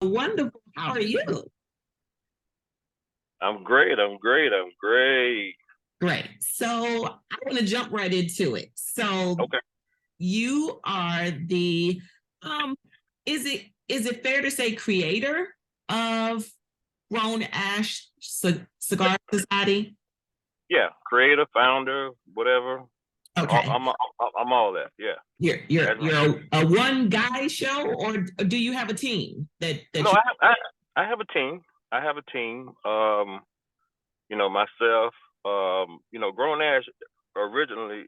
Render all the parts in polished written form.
Wonderful. How are you? I'm great. I'm great. I'm great. Great. So I want to jump right into it. So Okay. you are the um is it fair to say creator of Grown Ash Cigar Society? Yeah. Creator, founder, whatever. Okay. I'm all that. Yeah. You're you're That's right. you're a one guy show, or do you have a team that No, you I have a team. I have a team. Myself. Grown Ash originally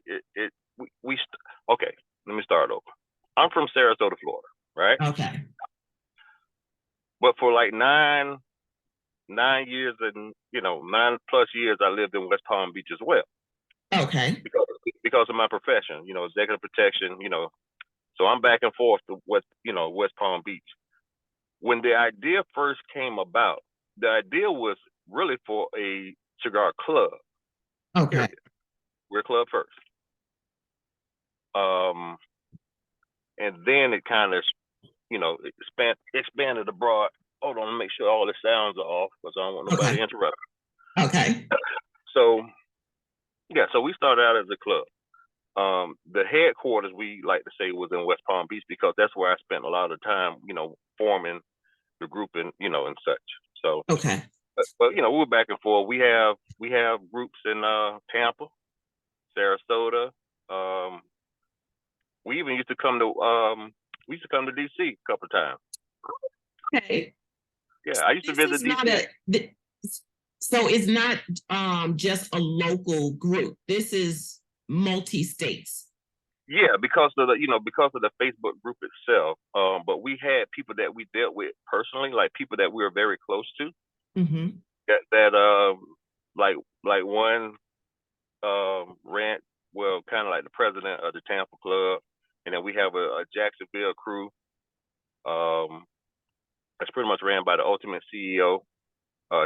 okay. Let me start over. I'm from Sarasota, Florida, right? okay. But for like 9 years and 9+ years, I lived in West Palm Beach as well Okay. because because of my profession. Executive protection. So I'm back and forth to West Palm Beach. When the idea first came about, the idea was really for a cigar club. Okay. Period. We're a club first, um, and then it kind of expanded abroad. Hold on, make sure all the sounds are off because I don't want nobody Okay. to interrupt. Okay. So yeah, so we started out as a club. The headquarters, we like to say, was in West Palm Beach because that's where I spent a lot of time, forming the group and such. So, Okay. but we were back and forth. We have groups in Tampa, Sarasota. Um, we even used to come to DC a couple of times. Okay. Yeah, I used to This visit is not DC. so it's not just a local group. This is multi-states. Yeah, because of the Facebook group itself. But we had people that we dealt with personally, like people that we were very close to. Mm-hmm. That like one ran, well, kind of like the president of the Tampa club, and then we have a Jacksonville crew. Um, that's pretty much ran by the ultimate CEO,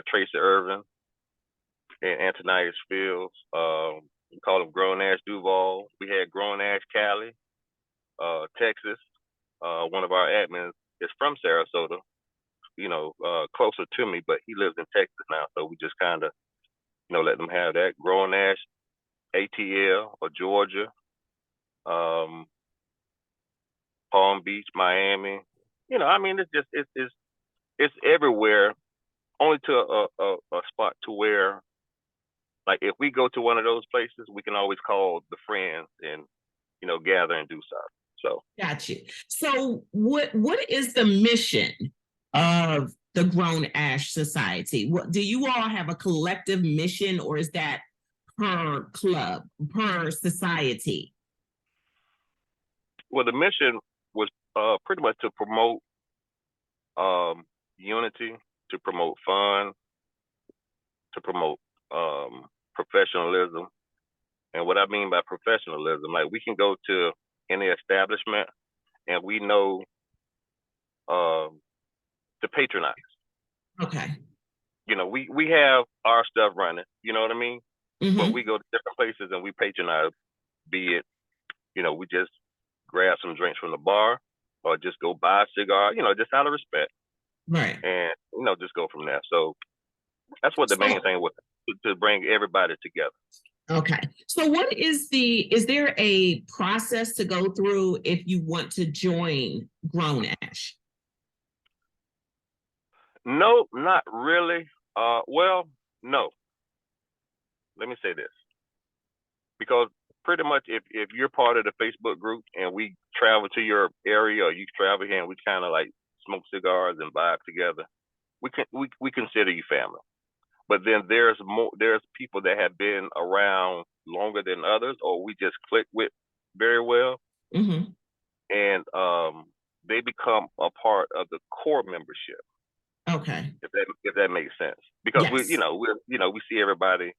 Tracy Irvin and Antonius Fields. We call him Grown Ash Duval. We had Grown Ash Cali, Texas. One of our admins is from Sarasota, closer to me, but he lives in Texas now. So we just kind of, let them have that. Grown Ash, ATL or Georgia, um, Palm Beach, Miami. I mean, it's everywhere. Only to a spot to where, like, if we go to one of those places, we can always call the friends and gather and do something. So Got you. So what is the mission of the Grown Ash Society? What do you all have a collective mission, or is that per club, per society? well, the mission was pretty much to promote unity, to promote fun, to promote professionalism. And what I mean by professionalism, like we can go to any establishment and we know um, to patronize. Okay. We have our stuff running, you know what I mean? But Mm-hmm. we go to different places and we patronize, be it, we just grab some drinks from the bar or just go buy a cigar, just out of respect Right. and, just go from there. So that's what the main So thing was to bring everybody together. okay. So what is there a process to go through if you want to join Grown Ash? No, not really. Well, no. Let me say this because pretty much if you're part of the Facebook group and we travel to your area or you travel here and we kind of like smoke cigars and vibe together, we consider you family. But then there's people that have been around longer than others, or we just click with very well, Mm-hmm. and they become a part of the core membership. Okay. If that makes sense, because Yes. we see everybody.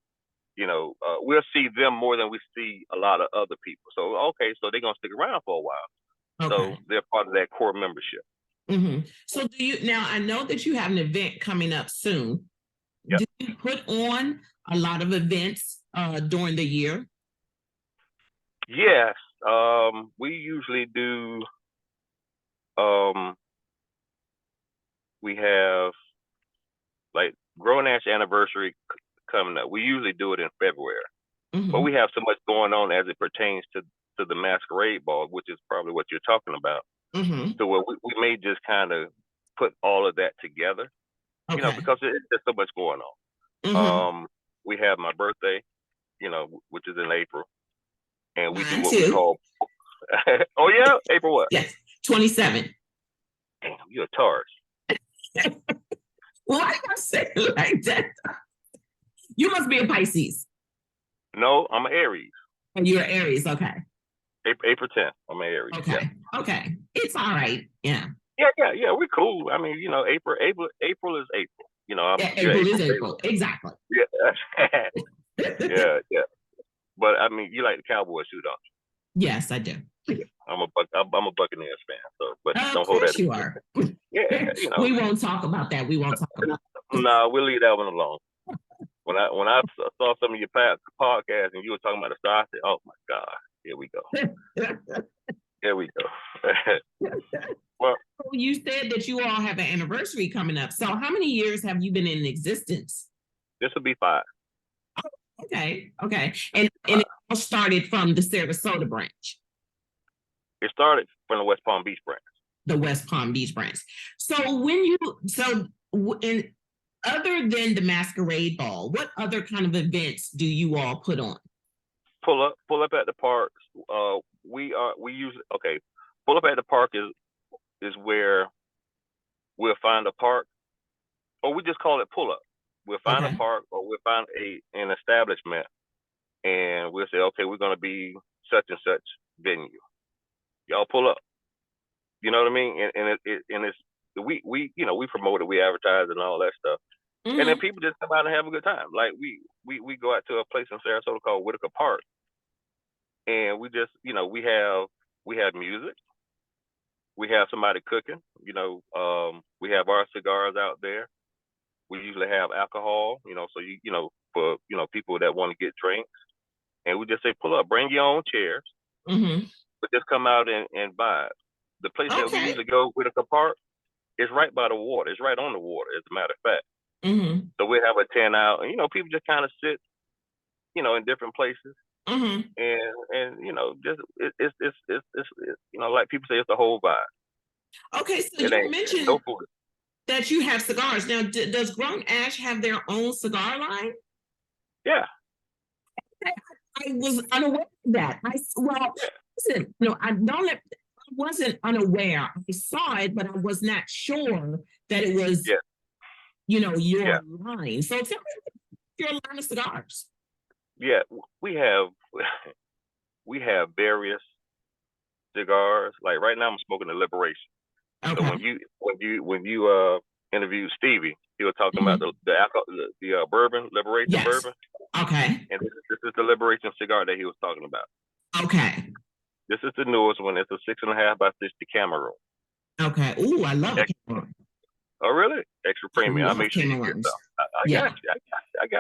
We'll see them more than we see a lot of other people. So okay, so they're gonna stick around for a while. So Okay. they're part of that core membership. Mm-hmm. So do you now? I know that you have an event coming up soon. Yep. Do you put on a lot of events during the year? Yes. We usually do. Um, we have like Grown Ash anniversary coming up. We usually do it in February, but we have so much going on as it pertains to the masquerade ball, which is probably what you're talking about. So we may just kind of put all of that together, you know, because there's so much going on. We have my birthday, you know, which is in April, and we do what we call. Oh yeah, April what? Yes, 27. Damn, you're a Taurus. Why do I say it like that? You must be a Pisces. No, I'm an Aries. And you're Aries, okay. April 10th, I'm an Aries. Okay, yeah. Okay. It's all right, yeah. Yeah, we're cool. I mean, you know, April is April. You know, April is April, exactly. Yeah. yeah. But I mean, you like the Cowboys too, don't you? Yes, I do. I'm a Buccaneers fan, so but don't hold that. You are. Yeah, you know. We won't talk about that. We won't talk about that. No, we'll leave that one alone. When I saw some of your podcasts and you were talking about the Star, I said, "Oh my God, here we go, here we go." Well, you said that you all have an anniversary coming up. So, how many years have you been in existence? This will be 5. Oh, okay, and it all started from the Sarasota branch. It started from the West Palm Beach branch. The West Palm Beach branch. So other than the masquerade ball, what other kind of events do you all put on? Pull up at the park. We use pull up at the park is where we'll find a park, or we just call it pull up. We'll find a park, or we'll find an establishment, and we'll say, okay, we're going to be such and such venue. Y'all pull up. You know what I mean? And it's we promote it, we advertise and all that stuff. And then people just come out and have a good time. Like we go out to a place in Sarasota called Whitaker Park, and we just we have music, we have somebody cooking. We have our cigars out there. We usually have alcohol, so for people that want to get drinks, and we just say pull up, bring your own chairs, but just come out and vibe. The place that we usually go, Whitaker Park, is right by the water. It's right on the water, as a matter of fact. So we have a tent out, and people just kind of sit, in different places, and just it's like people say, it's the whole vibe. Okay, so you mentioned that you have cigars. Now, does Grown Ash have their own cigar line? Yeah. I was unaware of that. Listen, I wasn't unaware. I saw it, but I was not sure that it was, your line. So tell me your line of cigars. Yeah, we have various cigars. Like right now, I'm smoking the Liberation. Okay. So when you interviewed Stevie, he was talking about the bourbon, Liberation bourbon. Okay. And this is the Liberation cigar that he was talking about. Okay. This is the newest one. It's a 6.5 by 60 Cameroon. Okay. Ooh, I love it. Oh, really? Extra premium. I make sure you get some. I got you.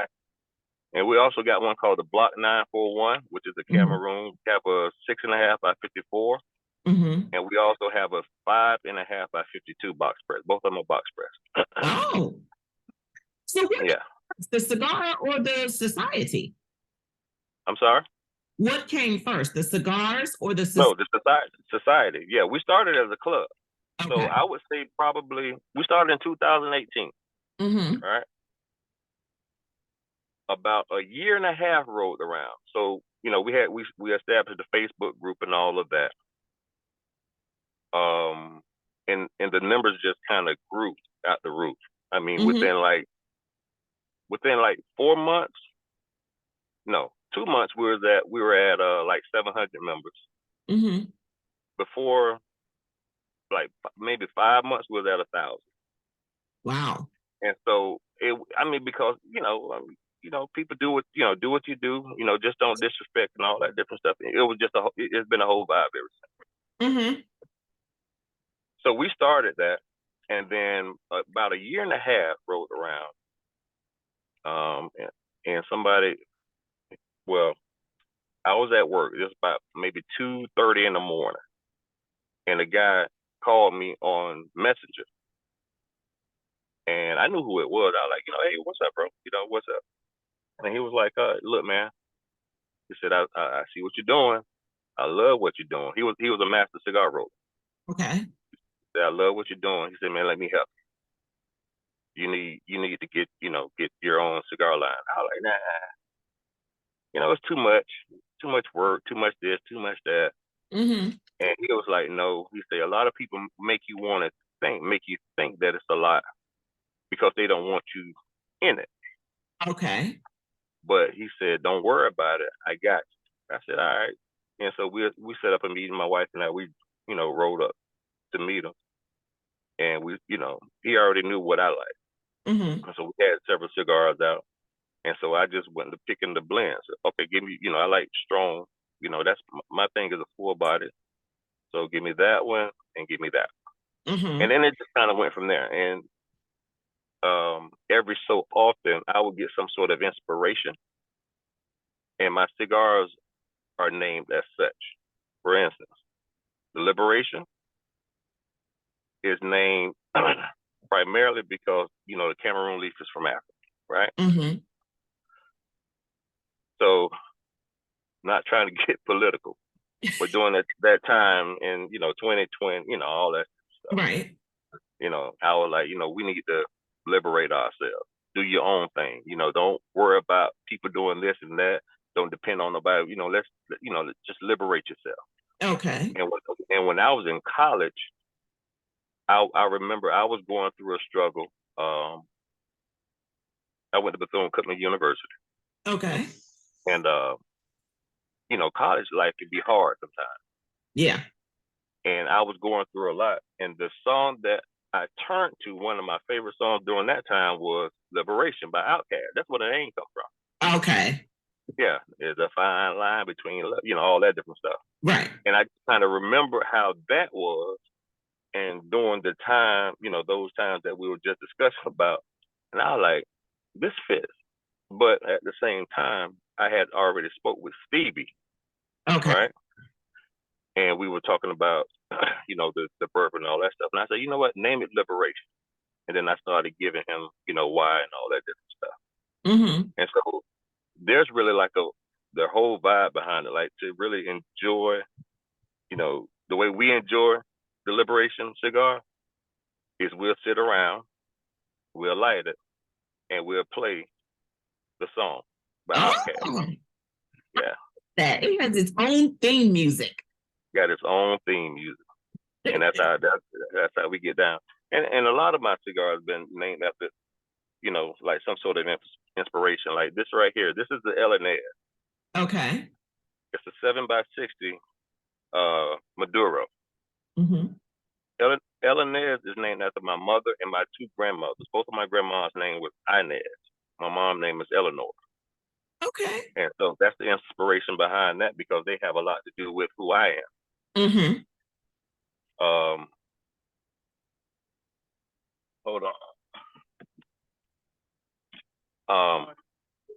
And we also got one called the Block 941, which is a Cameroon. We have a 6.5 by 54. And we also have a 5.5 by 52 box press. Both of them are box press. Oh. So what the cigar or the society? I'm sorry? What came first, the cigars or the society? No, the society. Yeah, we started as a club. Okay. So I would say probably we started in 2018. Right? About a year and a half rolled around. So, we established a Facebook group and all of that. And the numbers just kind of grew out the roof. I mean, within 4 months, no, 2 months, we were at like 700 members. Before, like maybe 5 months, we was at 1,000. Wow. And so because people do what you do. Just don't disrespect and all that different stuff. It was just it's been a whole vibe ever since. So we started that, and then about a year and a half rolled around. And somebody, I was at work. It was about maybe 2:30 in the morning, and a guy called me on Messenger, And I knew who it was. I was like, hey, what's up, bro? What's up? And he was like, look, man. He said, I see what you're doing. I love what you're doing. He was a master cigar roller. Okay. He said, I love what you're doing. He said, man, let me help you. You need to get your own cigar line. I was like, nah, it's too much work, too much this, too much that. Mm-hmm. And he was like, no. He said, a lot of people make you think that it's a lot because they don't want you in it. Okay. But he said, don't worry about it. I got you. I said, all right. And so we set up a meeting. My wife and I, we rode up to meet him, and he already knew what I liked. Mm-hmm. And so we had several cigars out, and so I just went to picking the blends. Okay, give me, I like strong. That's my thing is a full body. So give me that one and give me that. Mm-hmm. And then it just kind of went from there. And every so often I would get some sort of inspiration, and my cigars are named as such. For instance, the Liberation is named primarily because the Cameroon leaf is from Africa, right? Mm-hmm. So, not trying to get political, but during that time in 2020, all that stuff, Right. I was like, we need to liberate ourselves. Do your own thing. Don't worry about people doing this and that. Don't depend on nobody. Let's just liberate yourself. Okay. And when I was in college, I remember I was going through a struggle. I went to Bethune-Cookman University, Okay. and college life can be hard sometimes. Yeah. And I was going through a lot. And the song that I turned to, one of my favorite songs during that time, was "Liberation" by Outkast. That's where the name comes from. Okay. Yeah, there's a fine line between all that different stuff. Right. And I kind of remember how that was, and during the time, those times that we were just discussing about, and I was like, this fits. But at the same time, I had already spoke with Stevie, Okay. right? And we were talking about, the bourbon and all that stuff. And I said, you know what? Name it Liberation. And then I started giving him, why and all that different stuff. Mm-hmm. And so there's really like the whole vibe behind it, like to really enjoy, the way we enjoy the Liberation cigar is we'll sit around, we'll light it, and we'll play the song by Outkast. Oh, Yeah. that it has its own theme music. Got its own theme music. And that's how we get down. And a lot of my cigars have been named after, like some sort of inspiration. Like this right here. This is the Elinez. Okay. It's a 7x60 Maduro. Mm-hmm. Elinez is named after my mother and my two grandmothers. Both of my grandma's name was Inez. My mom's name is Eleanor. Okay. And so that's the inspiration behind that, because they have a lot to do with who I am. Mm-hmm. Hold on.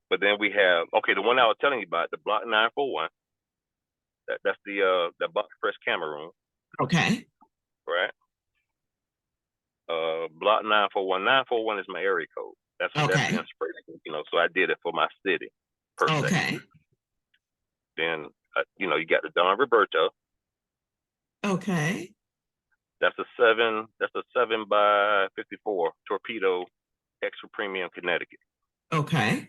But then we have, the one I was telling you about, the Block 941. That's the box press Cameroon. Okay. Right. Block 941. 941 is my area code. That's the inspiration. So I did it for my city per se. Okay. Then you got the Don Roberto. Okay. That's a 7x54 torpedo, extra premium Connecticut. Okay.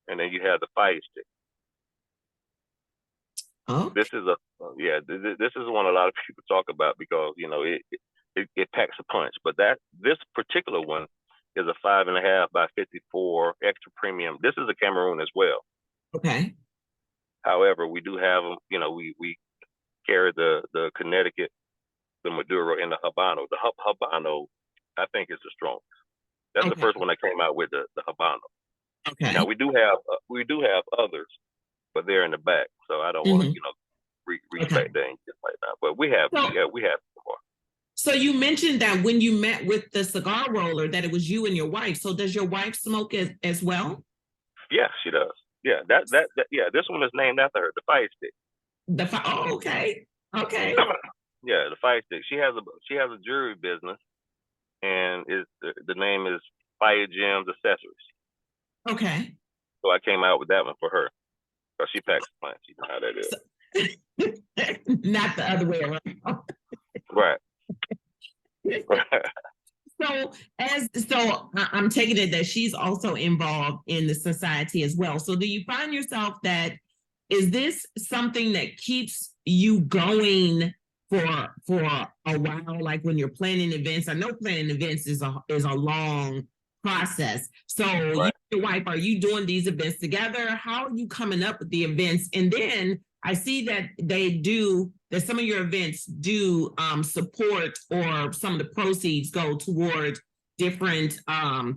And then you have the fire stick. Oh. This is this is one a lot of people talk about, because it packs a punch. But this particular one is a 5.5x54 extra premium. This is a Cameroon as well. Okay. However, we do have them. We carry the Connecticut, the Maduro, and the Habano. The Habano, I think, is the strongest. That's the first one that came out with the Habano. Okay. Now we do have others, but they're in the back, so I don't want to respect that and just like that. But we have more. So you mentioned that when you met with the cigar roller, that it was you and your wife. So does your wife smoke as well? Yeah, she does. Yeah, that this one is named after her, the fire stick. Okay. Okay. Yeah, the fire stick. She has a jewelry business, and the name is fire gems, accessories. Okay. So I came out with that one for her. Because she packs a punch. You know how that is. So, not the other way around. Right. I'm taking it that she's also involved in the society as well. So do you find yourself that is this something that keeps you going for a while, like when you're planning events? I know planning events is a long process. So you Right. and your wife, are you doing these events together? How are you coming up with the events? And then I see that that some of your events do support, or some of the proceeds go toward different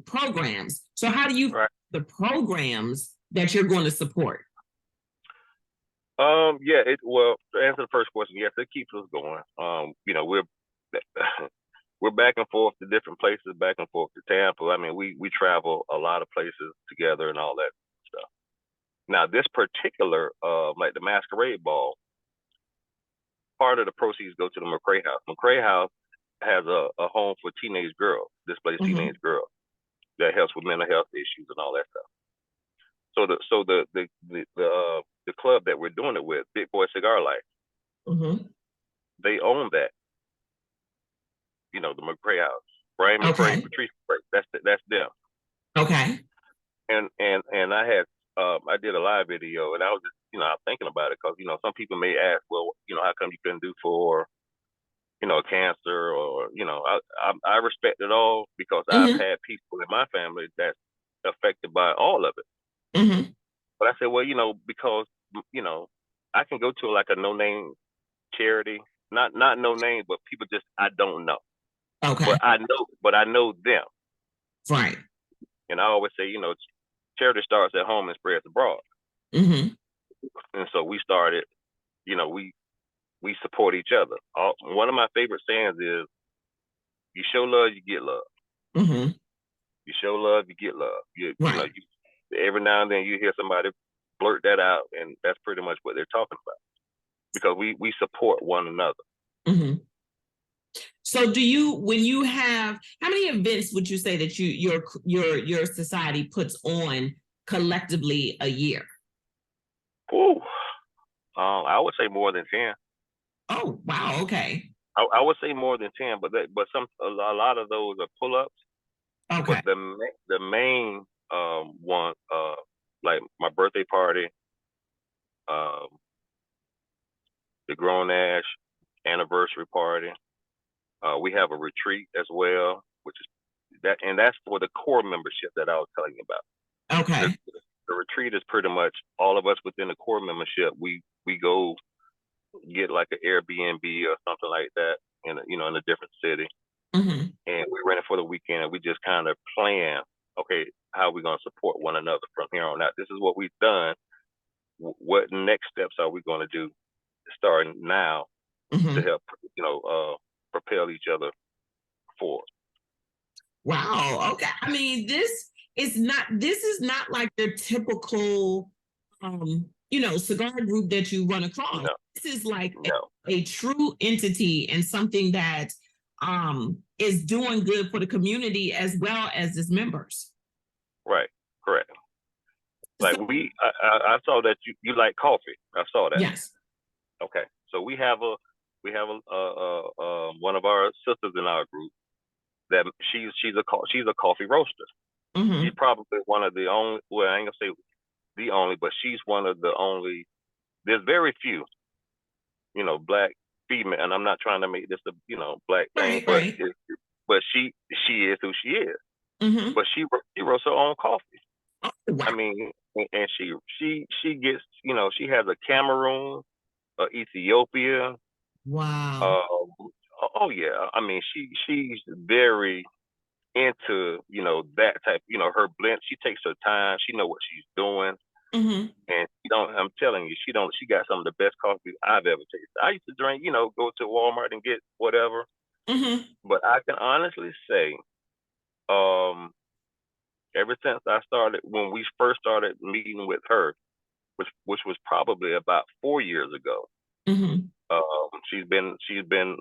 programs. So how do you Right. the programs that you're going to support? Yeah, well, to answer the first question, yes, it keeps us going. You know, we're we're back and forth to different places, back and forth to Tampa. I mean, we travel a lot of places together and all that stuff. Now, this particular, like the masquerade ball, part of the proceeds go to the McCray House. McCray House has a home for teenage girls, displaced Mm-hmm. teenage girls, that helps with mental health issues and all that stuff. So the club that we're doing it with, Big Boy Cigar Life, Mm-hmm. they own that. You know, the McCray House, Brian McCray, Okay. Patrice McCray, that's them. Okay. And I did a live video, and I was just, I was thinking about it because some people may ask, well, how come you couldn't do for cancer, or I respect it all because I've Mm-hmm. had people in my family that's affected by all of it. Mm-hmm. But I said, well, because you know I can go to like a no name charity, not no name, but people just I don't know, Okay. but I know them, Right. and I always say, charity starts at home and spreads abroad. Mm-hmm. And so we started, we support each other. One of my favorite sayings is, "You show love, you get love. Mm-hmm. You show love, you get love." Right. Every now and then you hear somebody blurt that out, and that's pretty much what they're talking about because we support one another. Mm-hmm. So when you have, how many events would you say that your society puts on collectively a year? Ooh, I would say more than 10. Oh, wow. Okay. I would say more than 10, but a lot of those are pull ups. But Okay. the main one, like my birthday party, um, the Grown Ash anniversary party. We have a retreat as well, which is that's for the core membership that I was telling you about. The, Okay. the retreat is pretty much all of us within the core membership. We go get like an Airbnb or something like that in a different city, Mm-hmm. and we rent it for the weekend. And we just kind of plan, okay, how we gonna support one another from here on out. This is what we've done. What next steps are we gonna do starting now to Mm-hmm. help propel each other forward? Wow. Okay. I mean, this is not like your typical cigar group that you run across. No, This is like no, a true entity, and something that is doing good for the community as well as its members. right, correct. Like So I saw that you like coffee. I saw that. yes. Okay, so we have one of our sisters in our group that she's a coffee roaster. She's Mm-hmm. probably one of the only. Well, I ain't gonna say the only, but she's one of the only. There's very few, black female, and I'm not trying to make this a black thing, Right, right. but she is who she is. Mm-hmm. But she roasts her own coffee. Oh, wow. I mean, and she gets, she has a Cameroon, Ethiopia. Wow. Uh, oh yeah, I mean, she's very into that type. Her blend. She takes her time. She know what she's doing, Mm-hmm. and she don't. I'm telling you, she don't. She got some of the best coffee I've ever tasted. I used to drink, go to Walmart and get whatever, Mm-hmm. but I can honestly say, um, ever since I started, when we first started meeting with her, which was probably about 4 years ago. Mm-hmm. She's been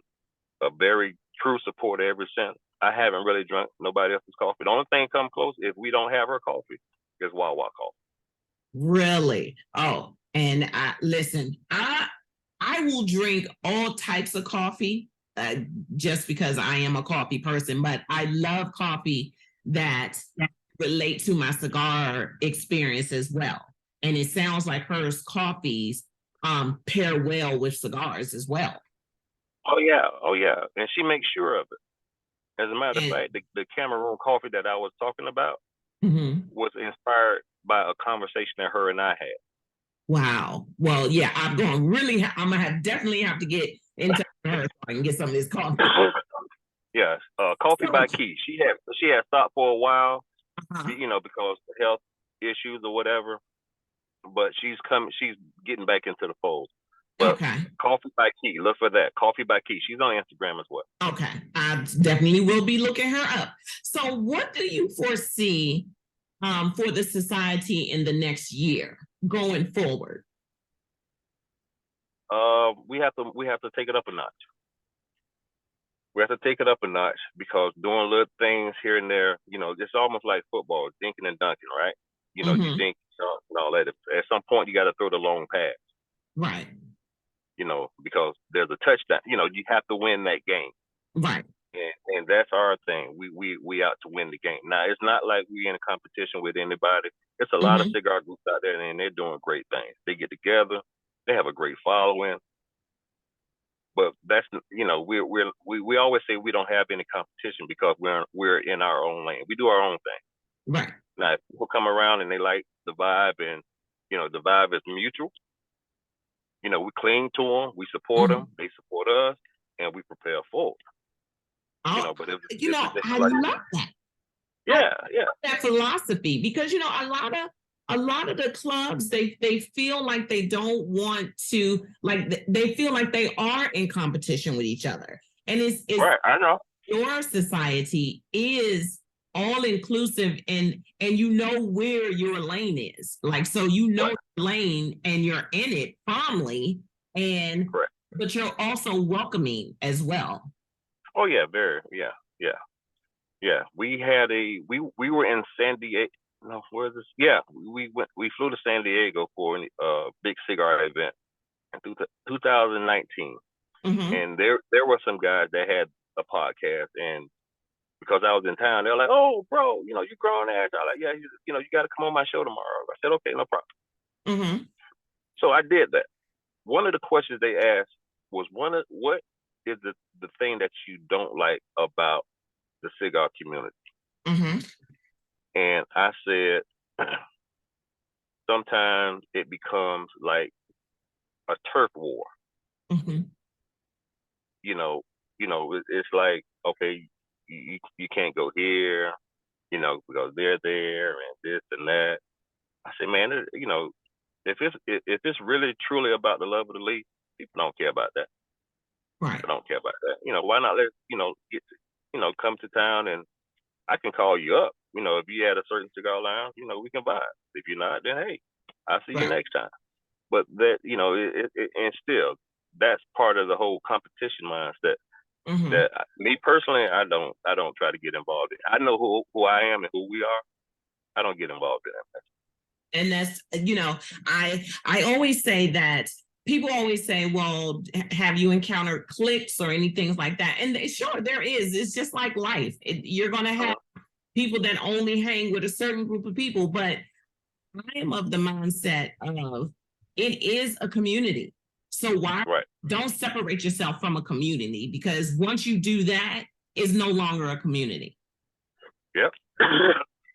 a very true supporter ever since. I haven't really drunk nobody else's coffee. The only thing come close if we don't have her coffee is Wawa coffee. Really? Oh, and listen, I will drink all types of coffee, just because I am a coffee person, but I love coffee that relate to my cigar experience as well. And it sounds like hers coffees pair well with cigars as well. Oh yeah, and she makes sure of it. As a matter of And fact, the Cameroon coffee that I was talking about mhm. was inspired by a conversation that her and I had. Wow. Well, yeah, I'm going really. I'm gonna definitely have to get into her so I can get some of this coffee. Yes, Coffee by Key. She had stopped for a while, Uh-huh. because of health issues or whatever. But she's coming. She's getting back into the fold. But Okay. Coffee by Key. Look for that. Coffee by Key. She's on Instagram as well. Okay. I definitely will be looking her up. So, what do you foresee for the society in the next year going forward? We have to take it up a notch. We have to take it up a notch because doing little things here and there, it's almost like football, dinking and dunking, right? You Mm-hmm. dink and all that. At some point, you got to throw the long pass, Right. because there's a touchdown. You have to win that game, Right. and that's our thing. We out to win the game. Now, it's not like we in a competition with anybody. It's a lot of Mm-hmm. cigar groups out there, and they're doing great things. They get together, they have a great following. But that's we always say we don't have any competition because we're in our own lane. We do our own thing. Right. Now, if people come around and they like the vibe, and the vibe is mutual. We cling to them, we support Mm-hmm. them, they support us, and we prepare forward. Oh, But if it's just I like, love that. yeah, yeah, That philosophy, because a lot of the clubs, they feel like they don't want to, like they feel like they are in competition with each other, and it's right. I know. your society is all inclusive, and you know where your lane is, like, so Right. your lane and you're in it firmly, and Correct. but you're also welcoming as well. Oh yeah, very. Yeah, yeah, yeah. We were in San Diego. No, where is this? Yeah, we flew to San Diego for a big cigar event in 2019. Mm-hmm. And there were some guys that had a podcast, and because I was in town, they're like, "Oh, bro, you Grown Ash." I was like, "Yeah, you got to come on my show tomorrow." I said, "Okay, no problem." Mm-hmm. So I did that. One of the questions they asked was, what is the thing that you don't like about the cigar community? Mm-hmm. And I said, sometimes it becomes like a turf war. Mm-hmm. It's like, okay, you can't go here, because they're there and this and that. I said, man, if it's really truly about the love of the leaf, people don't care about that. Right. People don't care about that. Why not let get to, come to town, and I can call you up. If you had a certain cigar lounge, we can buy it. If you're not, then hey, I'll see you Right. next time. But that, and still, that's part of the whole competition mindset. Mm-hmm. That me personally, I don't try to get involved in. I know who I am and who we are. I don't get involved in that. And that's, I always say that people always say, well, have you encountered cliques or anything like that? And sure, there is. It's just like life. You're going to have people that only hang with a certain group of people, but I am of the mindset of it is a community. So why Right. don't separate yourself from a community? Because once you do that, it's no longer a community. Yep.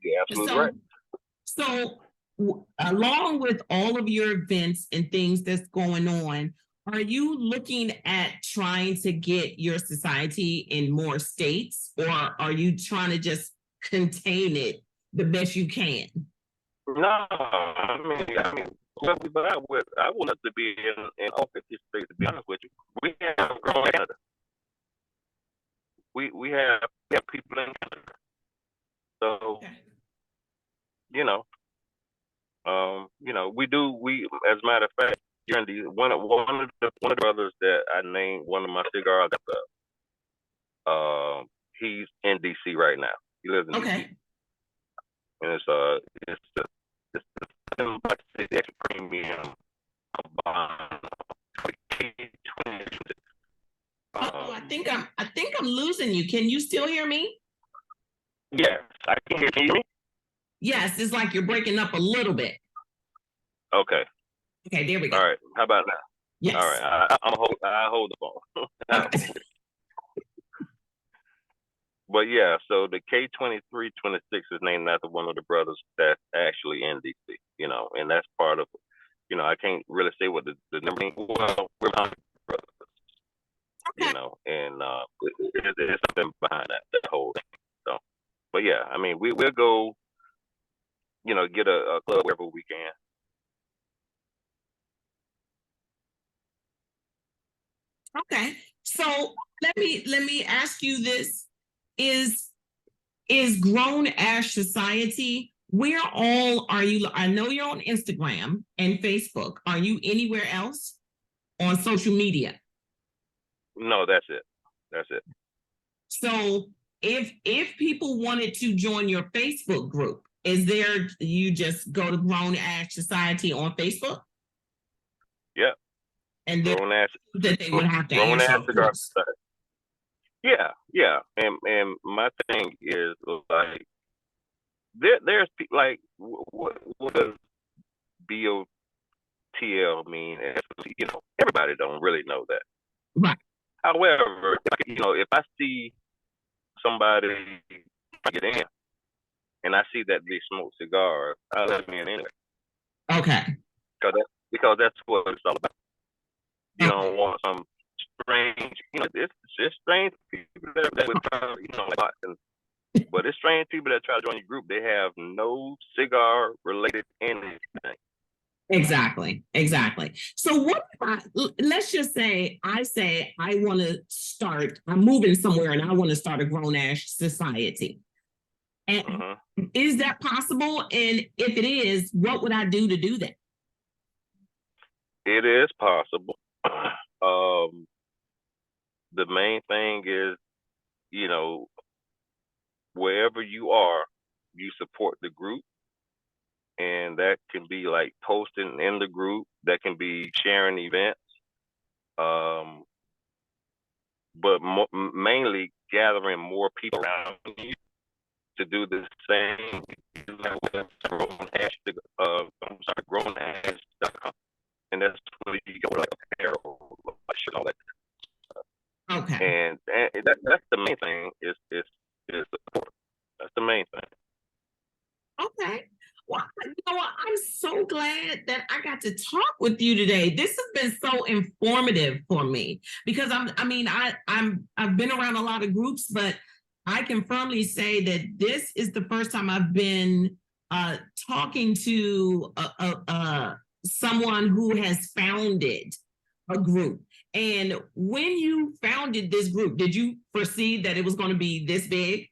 You're absolutely right. So along with all of your events and things that's going on, are you looking at trying to get your society in more states, or are you trying to just contain it the best you can? No, but I would love to be in all 50 states. To be honest with you, we have grown Canada. We have people in Canada. So Okay. we do. As a matter of fact, during one of the brothers that I named one of my cigars, he's in DC right now. He lives in DC, Okay. and it's the extra premium bond K20. I think I'm losing you. Can you still hear me? Yes, I can hear you. Yes, it's like you're breaking up a little bit. Okay. Okay, there we go. All right. How about now? Yes. All right. I hold the phone. Okay. But yeah, so the K2326 is named after one of the brothers that's actually in DC, and that's part of, I can't really say what the number is. Well, we're not brothers, Okay. and there's something behind that whole thing. So, but yeah, I mean, we'll go, get a club wherever we can. Okay. So let me ask you this. Is Grown Ash Society, where all are you? I know you're on Instagram and Facebook. Are you anywhere else on social media? No, that's it. That's it. So if people wanted to join your Facebook group, is there, you just go to Grown Ash Society on Facebook? Yeah. And then Grown Ash, that they would have to Grown answer, Ash of Cigar course. Society. Yeah. And my thing is like there's like what does BOTL mean? Everybody don't really know that. Right. However, if I see somebody get in and I see that they smoke cigars, I let them in anyway. Okay. Because that's what it's all about. You Okay. don't want some strange, it's just strange people that would try, but it's strange people that try to join your group. They have no cigar related anything. Exactly. So what if let's just say I want to start, I'm moving somewhere and I want to start a Grown Ash Society. And is that possible? And if it is, what would I do to do that? It is possible. The main thing is, wherever you are, you support the group. And that can be like posting in the group, that can be sharing events, but mainly gathering more people around you to do the same. GrownAsh.com, and that's where you go like apparel, all that. Okay. And that's the main thing is support. That's the main thing. Okay. Well, I'm so glad that I got to talk with you today. This has been so informative for me because I've been around a lot of groups, but I can firmly say that this is the first time I've been talking to someone who has founded a group. And when you founded this group, did you foresee that it was going to be this big?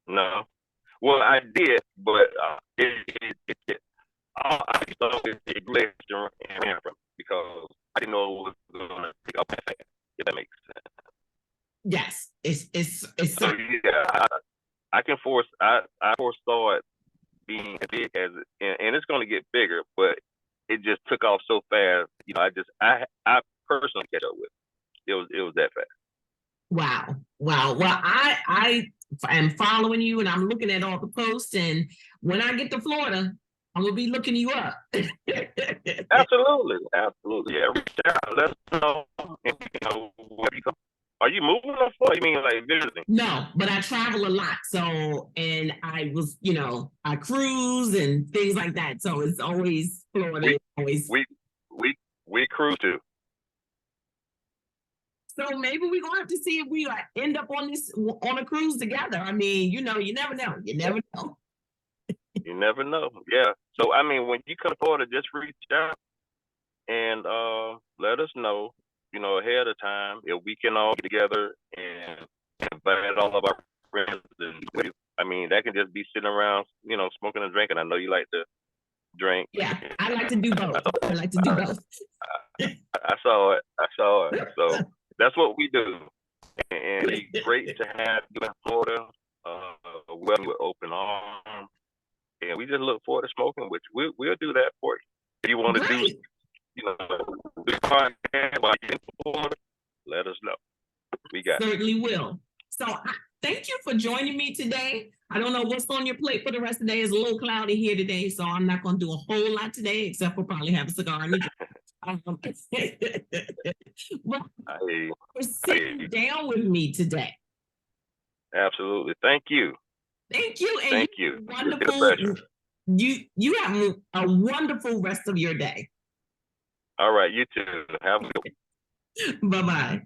No. Well, I did, but I thought it glitched and ran from because I didn't know it was going to pick up that fast, if that makes sense. Yes, it's so yeah, I foresaw it being as big as it, and it's going to get bigger, but it just took off so fast. I personally catch up with it. It was that fast. Wow. Well, I am following you and I'm looking at all the posts, and when I get to Florida, I'm gonna be looking you up. Absolutely. Yeah, reach out, let us know. Where you go. Are you moving or what? You mean like visiting? No, but I travel a lot. So, and I was, I cruise and things like that. So it's always Florida. We cruise too. So maybe we're gonna have to see if we end up on a cruise together. I mean, you never know. You never know. You never know. Yeah. So I mean, when you come to Florida, just reach out and let us know, ahead of time, if we can all get together and invite all of our friends. And I mean, that can just be sitting around, smoking and drinking. I know you like to drink. Yeah, I like to do both. I saw it. So that's what we do. and it'd be great to have you in Florida. Welcome with open arms, and we just look forward to smoking with you. We'll do that for you. If you want to do, Great. this podcast while you're in Florida, let us know. We got Certainly will. So thank you for joining me today. I don't know what's on your plate for the rest of the day. It's a little cloudy here today, so I'm not going to do a whole lot today, except for probably have a cigar and a drink. Well, for sitting down with me today. Absolutely. Thank you. Thank you. And Thank you. Wonderful. You have a wonderful rest of your day. All right. You too. Have a good one. Bye-bye.